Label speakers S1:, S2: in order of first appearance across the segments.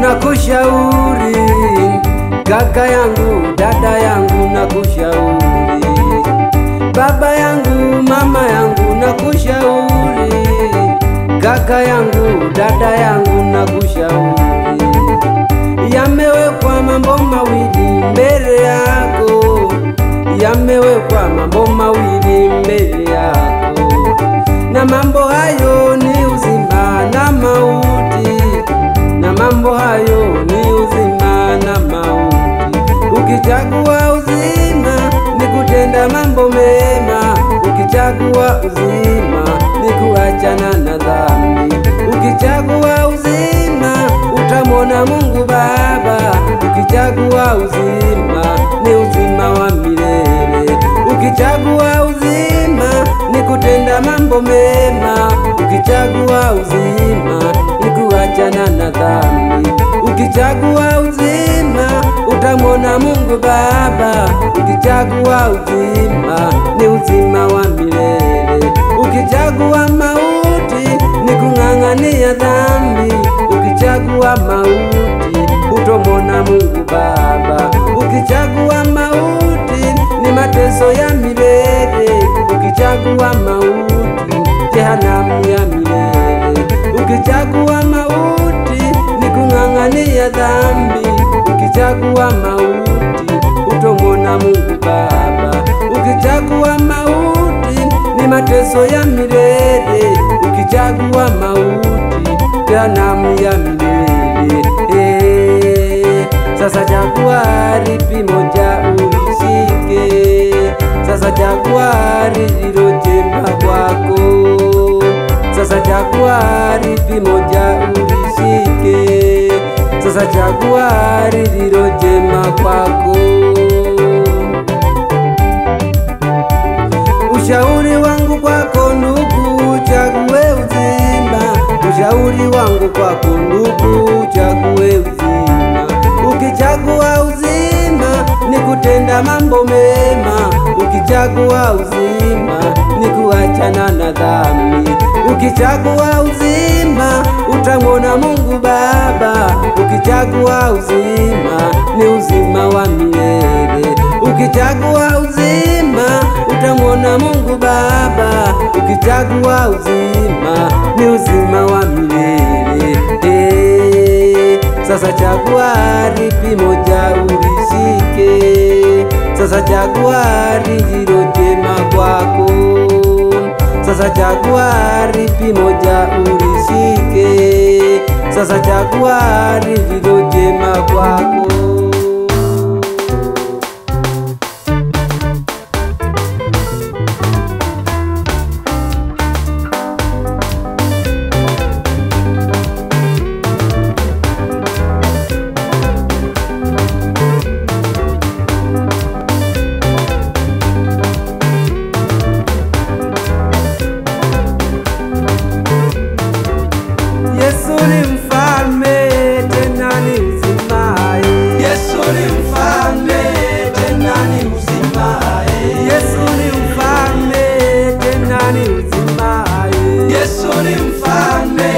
S1: nakushauri kaka yangu, dada yangu, nakushauri baba yangu, mama yangu, nakushauri kaka yangu, dada yangu, nakushauri. Yamewekwa mambo mawili mbele yako, yamewekwa mambo mawili mbele yako, na mambo hayo ni uzima na mauti, na mambo hayo ni uzima na mauti. Ukichagua uzima ni kutenda mambo mema, ukichagua uzima ni kuachana na dhambi. Ukichagua uzima utamwona Mungu Baba, ukichagua uzima ni uzima wa milele. Ukichagua uzima ni kutenda mambo mema, ukichagua uzima ni kuachana na dhambi. Ukichagua uzima utamwona Mungu Baba, ukichagua uzima ni uzima wa milele. Ukichagua mauti ni kung'ang'ania dhambi, ukichagua mauti utamwona Mungu Baba. Ukichagua mauti ni mateso ya milele, ukichagua mauti jehanamu ya milele. Ukichagua mauti ni kung'ang'ania dhambi, ukichagua mauti utamwona Mungu Baba. Ukichagua mauti ni mateso ya milele, ukichagua mauti jehanamu ya milele. Sasa chagua lipi moja ulishike, sasa chagua lililo jema kwako. Sasa chagua lipi moja ulishike, sasa chagua lililo jema kwako. Ushauri wangu kwako ndugu, chague uzima. Ushauri wangu kwako ndugu, chague uzima. Ukichagua uzima ni kutenda mambo mema, ukichagua uzima ni kuachana na dhambi. Ukichagua uzima utamwona Mungu Baba, ukichagua uzima ni uzima wa milele. Ukichagua uzima utamwona Mungu Baba, ukichagua uzima ni uzima wa milele. Sasa chagua lipi moja ulishike, sasa chagua lililo jema kwako. Sasa chagua lipi moja ulishike, sasa chagua lililo jema kwako. Yesu ni mfalme tena ni uzima. Yesu ni mfalme tena ni uzima. Yesu ni mfalme tena ni uzima. Yesu ni mfalme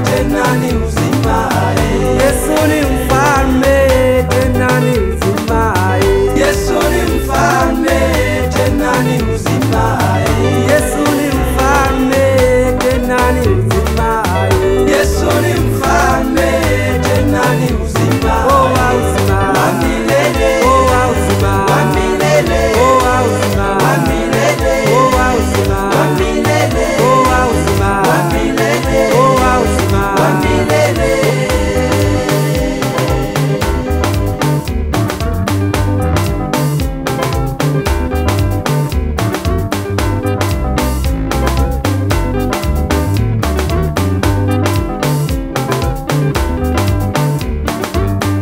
S1: tena ni uzima. Yesu ni mfalme tena ni uzima. Yesu ni mfalme tena ni uzima. Yesu ni mfalme tena ni uzima. Yesu ni mfalme tena ni uzima. Oh wa uzima wa milele, oh wa uzima wa milele, oh wa uzima wa milele, oh wa uzima wa milele, oh wa uzima wa milele, oh wa uzima wa milele.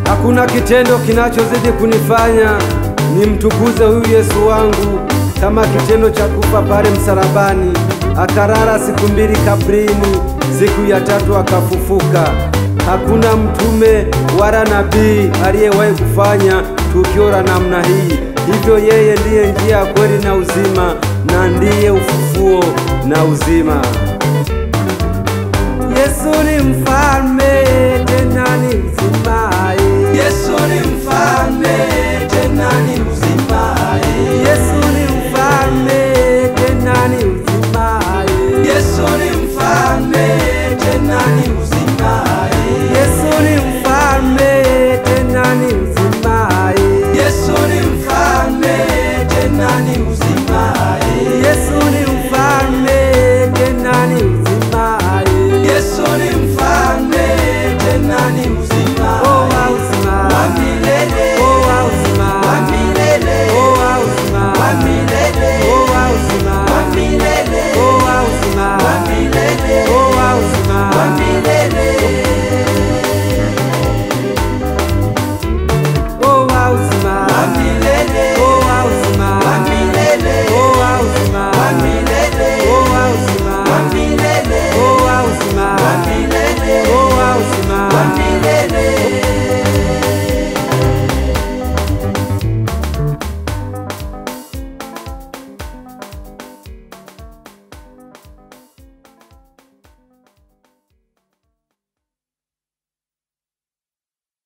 S1: Hakuna kitendo kinachozidi kunifanya nimtukuze huyu Yesu wangu kama kitendo cha kufa pale msalabani, akarara siku 2 kabrini, siku ya 3 akafufuka. Hakuna mtume wala nabii aliyewahi kufanya tukio la namna hii. Hivyo yeye ndiye njia, kweli na uzima, na ndiye ufufuo na uzima. Yesu ni mfalme